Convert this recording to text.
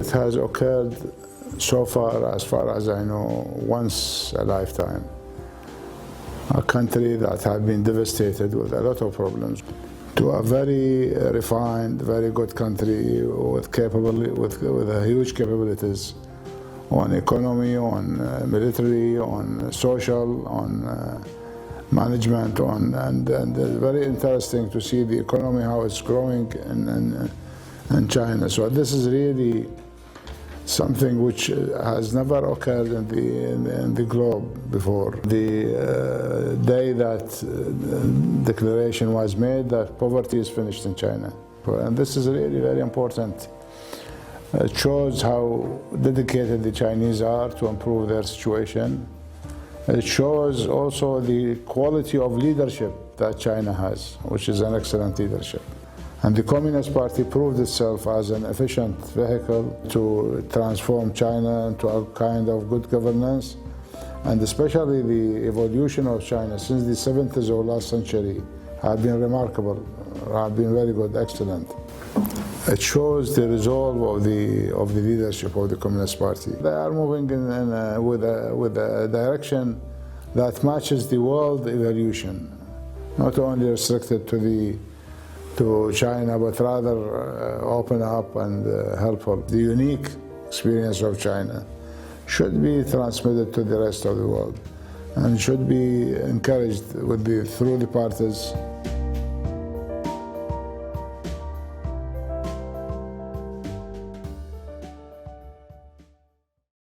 It has occurred so far as I know, once a lifetime. A country that had been devastated with a lot of problems to a very refined, very good country with huge capabilities on economy, on military, on social, on management, and very interesting to see the economy, how it's growing in China. So this is really something which has never occurred in the globe before. The day that declaration was made that poverty is finished in China. And this is really very important. It shows how dedicated the Chinese are to improve their situation. It shows also the quality of leadership that China has, which is an excellent leadership. And the Communist Party proved itself as an efficient vehicle to transform China into a kind of good governance, and especially the evolution of China since the 70s of last century have been remarkable, have been very good, excellent. It shows the resolve of the leadership of the Communist Party. They are moving with a direction that matches the world evolution, not only restricted to China, but rather open up and helpful. The unique experience of China should be transmitted to the rest of the world and should be encouraged through the parties